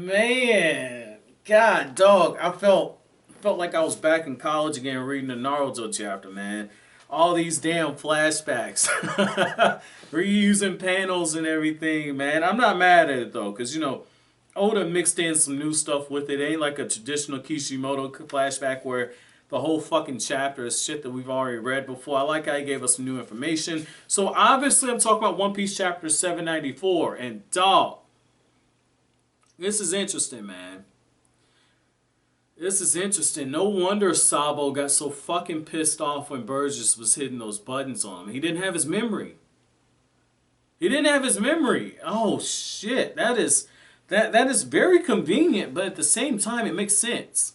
Man, God, dog, I felt like I was back in college again reading the Naruto chapter, man. All these damn flashbacks, reusing panels and everything, man. I'm not mad at it though, cause Oda mixed in some new stuff with it. It ain't like a traditional Kishimoto flashback where the whole fucking chapter is shit that we've already read before. I like how he gave us some new information. So obviously, I'm talking about One Piece chapter 794, and dog. This is interesting, man. This is interesting. No wonder Sabo got so fucking pissed off when Burgess was hitting those buttons on him. He didn't have his memory. He didn't have his memory. Oh shit. That is very convenient, but at the same time it makes sense.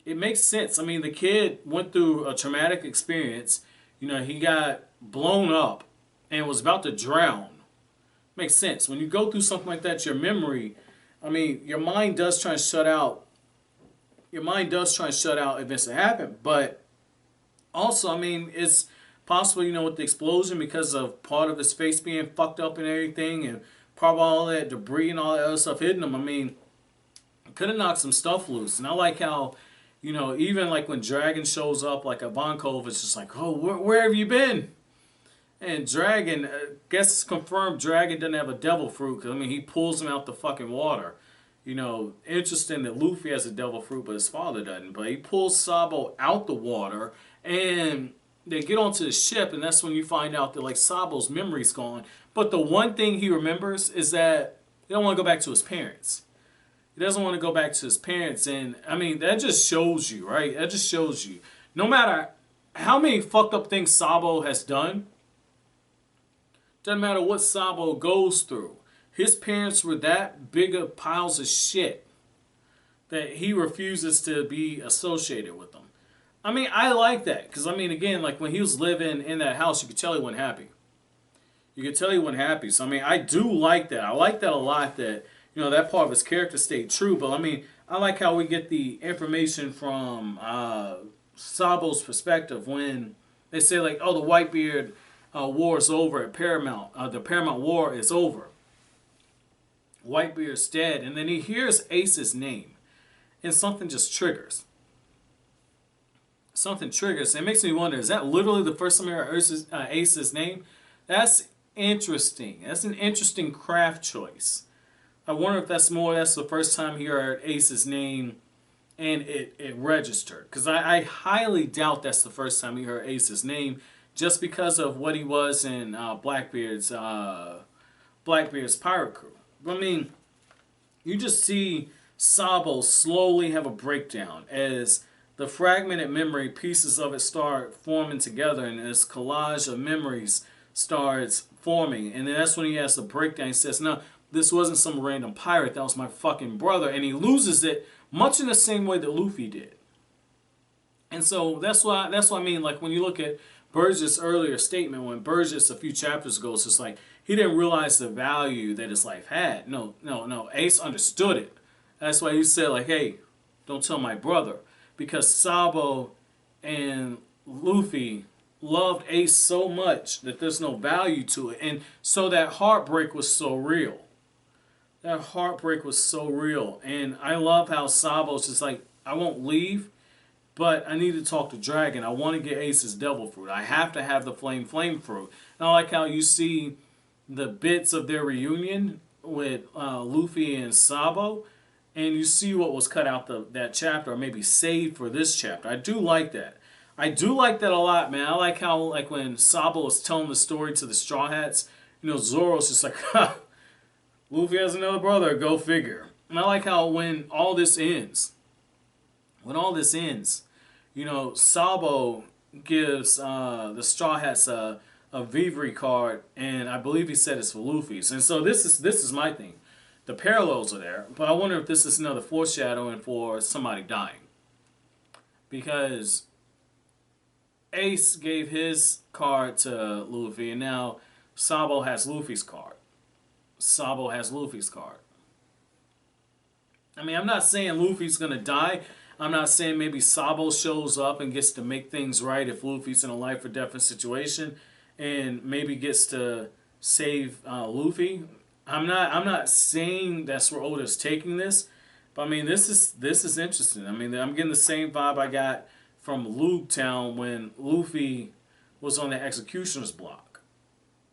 It makes sense. I mean, the kid went through a traumatic experience. He got blown up and was about to drown. Makes sense. When you go through something like that, your memory, I mean, your mind does try and shut out. Your mind does try and shut out events that happen, but also, I mean, it's possible, with the explosion because of part of his face being fucked up and everything, and probably all that debris and all that other stuff hitting him. I mean, could have knocked some stuff loose. And I like how, even like when Dragon shows up, like Ivankov, it's just like, oh, where have you been? And Dragon, guess it's confirmed Dragon doesn't have a devil fruit. Cause, I mean, he pulls him out the fucking water. Interesting that Luffy has a devil fruit, but his father doesn't. But he pulls Sabo out the water, and they get onto the ship, and that's when you find out that, like, Sabo's memory's gone. But the one thing he remembers is that he don't want to go back to his parents. He doesn't want to go back to his parents, and, I mean, that just shows you, right? That just shows you. No matter how many fucked up things Sabo has done, doesn't matter what Sabo goes through. His parents were that big of piles of shit that he refuses to be associated with them. I mean, I like that. Because, I mean, again, like when he was living in that house, you could tell he wasn't happy. You could tell he wasn't happy. So, I mean, I do like that. I like that a lot that, that part of his character stayed true. But, I mean, I like how we get the information from Sabo's perspective when they say, like, oh, the Whitebeard war is over at Paramount. The Paramount War is over. Whitebeard's dead, and then he hears Ace's name, and something just triggers. Something triggers. It makes me wonder, is that literally the first time I heard Ace's name? That's interesting. That's an interesting craft choice. I wonder if that's the first time he heard Ace's name and it registered. Because I highly doubt that's the first time he heard Ace's name, just because of what he was in Blackbeard's pirate crew. I mean, you just see Sabo slowly have a breakdown as the fragmented memory pieces of it start forming together, and this collage of memories starts forming. And then that's when he has the breakdown. He says, no, this wasn't some random pirate. That was my fucking brother. And he loses it much in the same way that Luffy did. And so that's what I mean. Like when you look at Burgess' earlier statement, when Burgess a few chapters ago, it's just like, he didn't realize the value that his life had. No. Ace understood it. That's why he said, like, hey, don't tell my brother. Because Sabo and Luffy loved Ace so much that there's no value to it. And so that heartbreak was so real. That heartbreak was so real. And I love how Sabo's just like, I won't leave, but I need to talk to Dragon. I want to get Ace's devil fruit. I have to have the flame fruit. And I like how you see the bits of their reunion with Luffy and Sabo, and you see what was cut out that chapter, or maybe saved for this chapter. I do like that. I do like that a lot, man. I like how, like, when Sabo was telling the story to the Straw Hats, Zoro's just like, ha, Luffy has another brother, go figure. And I like how when all this ends, Sabo gives the Straw Hats a Vivre card, and I believe he said it's for Luffy's. And so this is my thing. The parallels are there, but I wonder if this is another foreshadowing for somebody dying. Because Ace gave his card to Luffy, and now Sabo has Luffy's card. I mean, I'm not saying Luffy's going to die. I'm not saying maybe Sabo shows up and gets to make things right if Luffy's in a life or death situation, and maybe gets to save Luffy. I'm not saying that's where Oda's taking this, but I mean this is interesting. I mean I'm getting the same vibe I got from Luke Town when Luffy was on the executioner's block.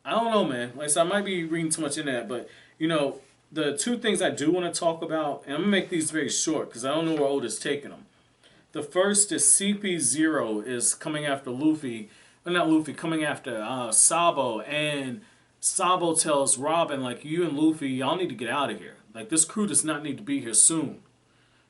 I don't know, man. Like I said, I might be reading too much into that, but you know, the two things I do want to talk about, and I'm gonna make these very short because I don't know where Oda's taking them. The first is CP0 is coming after Luffy, well, not Luffy, coming after Sabo, and Sabo tells Robin, like, you and Luffy, y'all need to get out of here. Like, this crew does not need to be here soon.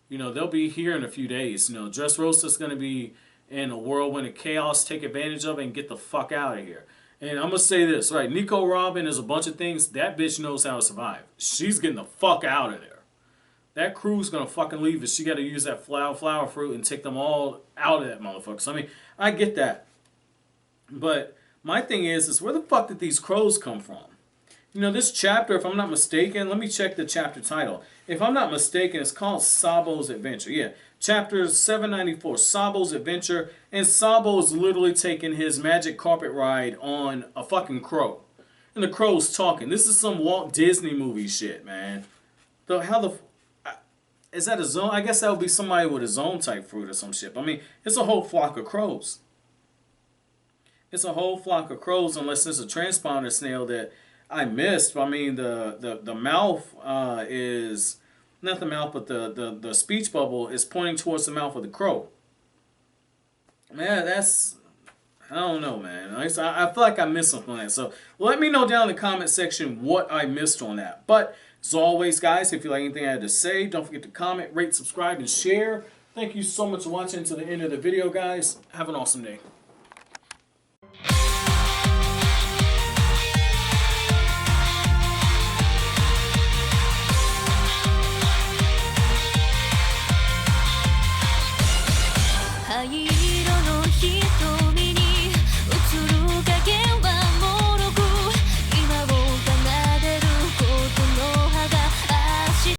You know, they'll be here in a few days. You know, Dressrosa's going to be in a whirlwind of chaos, take advantage of it, and get the fuck out of here. And I'm going to say this, right? Nico Robin is a bunch of things. That bitch knows how to survive. She's getting the fuck out of there. That crew's going to fucking leave if she got to use that flower fruit and take them all out of that motherfucker. So, I mean, I get that. But my thing is where the fuck did these crows come from? You know, this chapter, if I'm not mistaken, let me check the chapter title. If I'm not mistaken, it's called Sabo's Adventure. Yeah, chapter 794, Sabo's Adventure. And Sabo's literally taking his magic carpet ride on a fucking crow. And the crow's talking. This is some Walt Disney movie shit, man. Is that a zone? I guess that would be somebody with a zone type fruit or some shit. I mean, it's a whole flock of crows. It's a whole flock of crows, unless it's a transponder snail that I missed. I mean, the mouth is not the mouth, but the speech bubble is pointing towards the mouth of the crow. Man, that's, I don't know, man. I feel like I missed something on that. So let me know down in the comment section what I missed on that. But as always, guys, if you like anything I had to say, don't forget to comment, rate, subscribe, and share. Thank you so much for watching to the end of the video, guys. Have an awesome day.